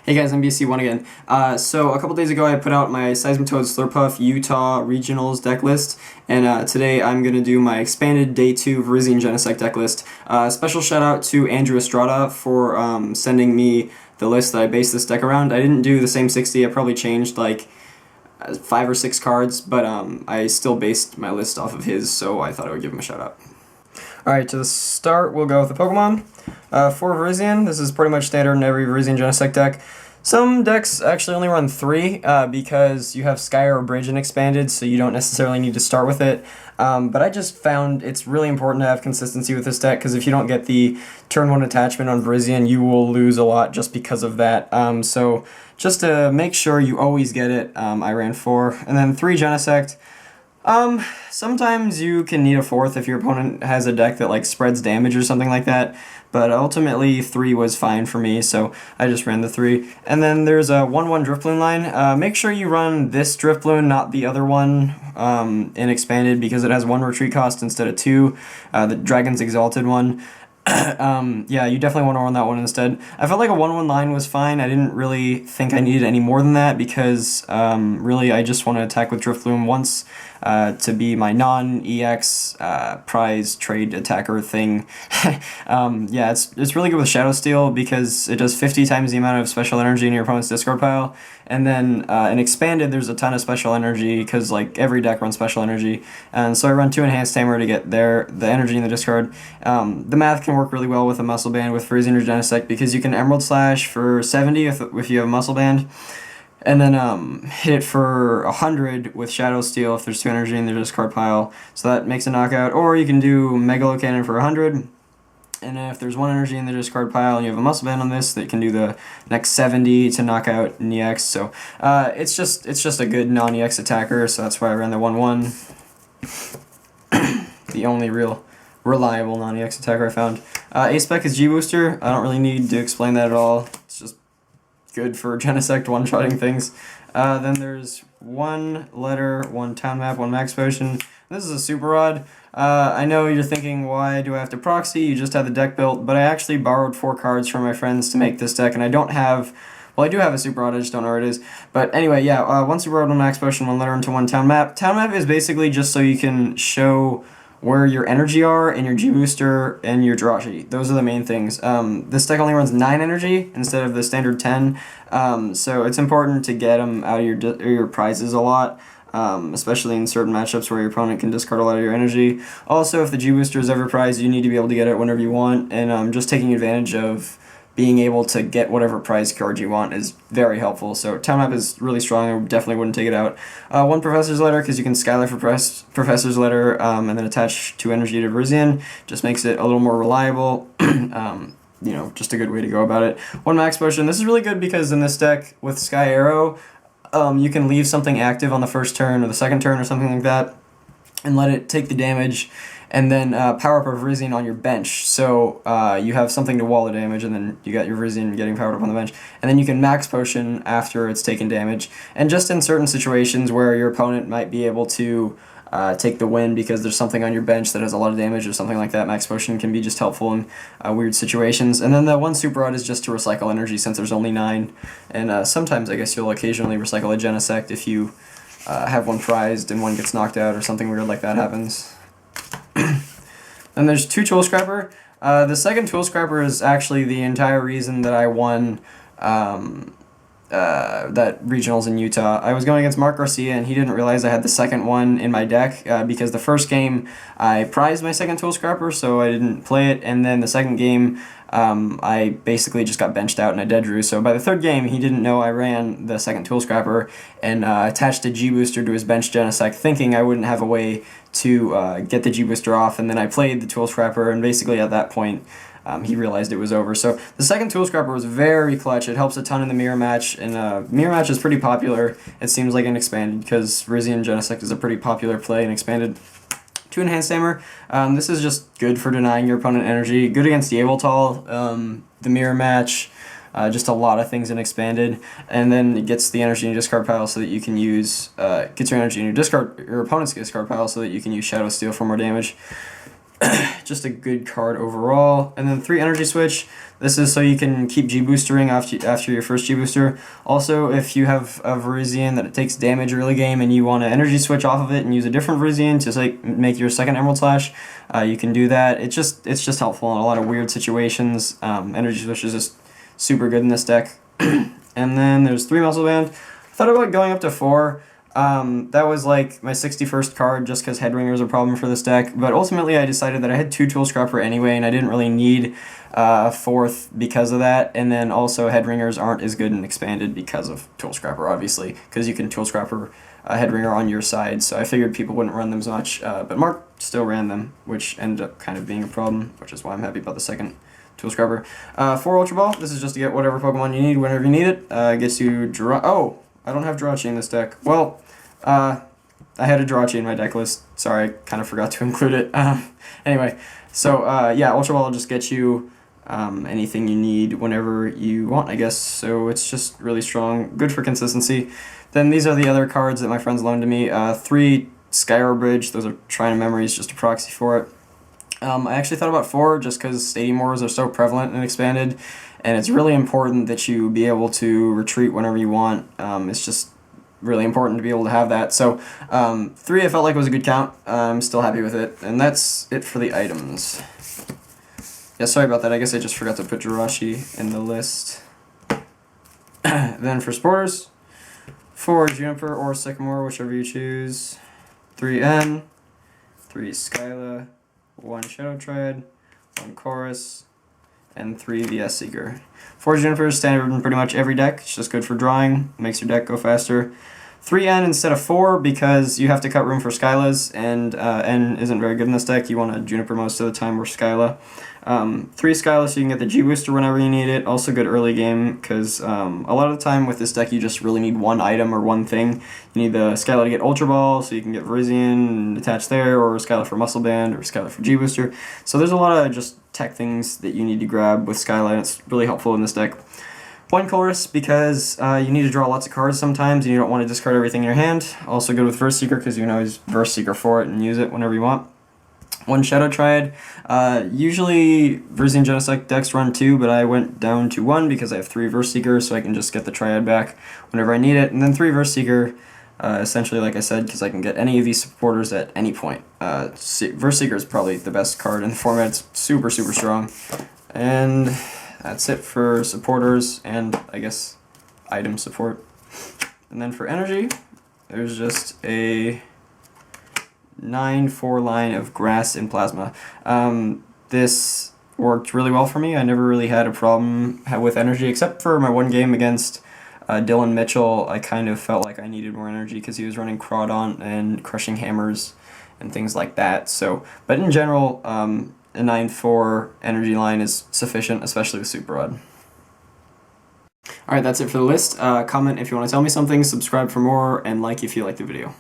Hey guys, I'm BC1 again. So a couple days ago I put out my Seismitoad Slurpuff Utah Regionals deck list, and today I'm going to do my expanded Day 2 Virizion Genesect deck list. Special shout out to Andrew Estrada for sending me the list that I based this deck around. I didn't do the same 60, I probably changed like 5 or 6 cards, but I still based my list off of his, so I thought I would give him a shout out. Alright, to start, we'll go with the Pokemon. For Virizion, this is pretty much standard in every Virizion Genesect deck. Some decks actually only run 3 because you have Sky or Bridge and Expanded, so you don't necessarily need to start with it. But I just found it's really important to have consistency with this deck, because if you don't get the turn 1 attachment on Virizion, you will lose a lot just because of that. So just to make sure you always get it, I ran 4. And then 3 Genesect. Sometimes you can need a 4th if your opponent has a deck that like spreads damage or something like that, but ultimately 3 was fine for me, so I just ran the 3. And then there's a 1/1 Drifloon line. Make sure you run this Drifloon, not the other one in Expanded, because it has 1 retreat cost instead of 2, the Dragon's Exalted one. Yeah, you definitely want to run that one instead. I felt like a 1/1 line was fine. I didn't really think I needed any more than that, because really I just want to attack with Drifloon once to be my non-EX prize trade attacker thing. Yeah, it's really good with Shadow Steel because it does 50 times the amount of special energy in your opponent's discard pile. And then in Expanded, there's a ton of special energy because like every deck runs special energy. And so I run 2 Enhanced Hammer to get the energy in the discard. The math can work really well with a Muscle Band with Virizion or Genesect, because you can Emerald Slash for 70 if you have a Muscle Band, and then hit it for 100 with Shadow Steel if there's 2 energy in the discard pile, so that makes a knockout. Or you can do Megalo Cannon for 100, and if there's 1 energy in the discard pile and you have a Muscle Band on this, that can do the next 70 to knock out an EX. So it's just a good non-EX attacker, so that's why I ran the 1/1. The only real reliable non-EX attacker I found. A-Spec is G-Booster. I don't really need to explain that at all. It's just good for Genesect one-shotting things. Then there's 1 letter, 1 town map, 1 max potion. This is a super rod. I know you're thinking, why do I have to proxy? You just had the deck built, but I actually borrowed 4 cards from my friends to make this deck, and I don't have... Well, I do have a super rod, I just don't know where it is. But anyway, yeah, 1 super rod, 1 max potion, 1 letter into 1 town map. Town map is basically just so you can show where your energy are and your G-Booster and your draw sheet. Those are the main things. This deck only runs 9 energy instead of the standard 10, so it's important to get them out of your prizes a lot, especially in certain matchups where your opponent can discard a lot of your energy. Also, if the G-Booster is ever prized, you need to be able to get it whenever you want, and just taking advantage of being able to get whatever prize card you want is very helpful. So town map is really strong. I definitely wouldn't take it out. 1 Professor's Letter, because you can Skylar for Professor's Letter and then attach 2 energy to Virizion. Just makes it a little more reliable. You know, just a good way to go about it. 1 Max Potion. This is really good because in this deck with Sky Arrow, you can leave something active on the first turn or the second turn or something like that, and let it take the damage, and then power up a Virizion on your bench. So you have something to wall the damage, and then you got your Virizion getting powered up on the bench. And then you can max potion after it's taken damage. And just in certain situations where your opponent might be able to take the win because there's something on your bench that has a lot of damage or something like that, max potion can be just helpful in weird situations. And then the 1 super rod is just to recycle energy, since there's only 9. And sometimes I guess you'll occasionally recycle a Genesect if you have 1 prized and 1 gets knocked out or something weird like that happens. Then there's 2 Tool Scrapper. The second Tool Scrapper is actually the entire reason that I won that regionals in Utah. I was going against Mark Garcia, and he didn't realize I had the second one in my deck because the first game I prized my second Tool Scrapper, so I didn't play it, and then the second game I basically just got benched out and I dead drew. So by the third game, he didn't know I ran the second Tool Scrapper, and attached a G-Booster to his bench Genesect, thinking I wouldn't have a way to get the G-Booster off, and then I played the Tool Scrapper, and basically at that point, he realized it was over. So the second Tool Scrapper was very clutch. It helps a ton in the mirror match, and mirror match is pretty popular, it seems like, in Expanded, because Virizion Genesect is a pretty popular play in Expanded. 2 Enhanced Hammer. This is just good for denying your opponent energy. Good against Yveltal, the mirror match, just a lot of things in Expanded. And then it gets the energy in your discard pile so that you can use, gets your energy in your opponent's discard pile so that you can use Shadow Steel for more damage. Just a good card overall. And then 3 energy switch. This is so you can keep G-boostering after your first G-booster. Also, if you have a Virizion that it takes damage early game and you want to energy switch off of it and use a different Virizion to like make your second Emerald Slash, you can do that. It's just helpful in a lot of weird situations. Energy switch is just super good in this deck. And then there's 3 Muscle Band. I thought about going up to 4. That was like my 61st card just because Headringer is a problem for this deck, but ultimately I decided that I had 2 Tool Scrapper anyway and I didn't really need a 4th because of that, and then also Headringers aren't as good in Expanded because of Tool Scrapper, obviously, because you can Tool Scrapper Headringer on your side, so I figured people wouldn't run them as much, but Mark still ran them, which ended up kind of being a problem, which is why I'm happy about the second Tool Scrapper. 4 Ultra Ball, this is just to get whatever Pokemon you need whenever you need it. Gets you oh, I don't have Jirachi in this deck. Well, I had a Jirachi in my deck list. Sorry, I kind of forgot to include it. Anyway, so yeah, Ultra Ball will just get you anything you need whenever you want, I guess. So it's just really strong, good for consistency. Then these are the other cards that my friends loaned to me. 3 Skyward Bridge, those are Shrine Memories, just a proxy for it. I actually thought about 4 just because Stadium Wars are so prevalent and expanded, and it's really important that you be able to retreat whenever you want. It's just really important to be able to have that. So 3 I felt like was a good count. I'm still happy with it, and that's it for the items. Yeah, sorry about that. I guess I just forgot to put Jirachi in the list. Then for supporters, 4 Juniper or Sycamore, whichever you choose. 3 N, 3 Skyla, 1 Shadow Triad, 1 Chorus, and 3 VS Seeker. 4 Juniper is standard in pretty much every deck. It's just good for drawing, makes your deck go faster. 3 N instead of 4 because you have to cut room for Skylas, and N isn't very good in this deck. You want a Juniper most of the time or Skyla. 3 Skyla so you can get the G-Booster whenever you need it. Also good early game because a lot of the time with this deck you just really need one item or one thing. You need the Skyla to get Ultra Ball so you can get Virizion attached there, or Skyla for Muscle Band, or Skyla for G-Booster. So there's a lot of just tech things that you need to grab with Skyla, and it's really helpful in this deck. 1 Chorus because you need to draw lots of cards sometimes and you don't want to discard everything in your hand. Also good with Verse Seeker because you can always Verse Seeker for it and use it whenever you want. 1 Shadow Triad. Usually Virizion Genesect decks run 2, but I went down to 1 because I have 3 Verse Seekers, so I can just get the Triad back whenever I need it. And then 3 Verse Seeker, essentially like I said, because I can get any of these supporters at any point. Verse Seeker is probably the best card in the format. It's super, super strong. And that's it for supporters and, I guess, item support. And then for energy, there's just a 9/4 line of Grass and Plasma. This worked really well for me. I never really had a problem with energy, except for my one game against Dylan Mitchell. I kind of felt like I needed more energy because he was running Crawdaunt and Crushing Hammers and things like that. So, but in general, a 9/4 energy line is sufficient, especially with Super Rod. Alright, that's it for the list. Comment if you want to tell me something, subscribe for more, and like if you like the video.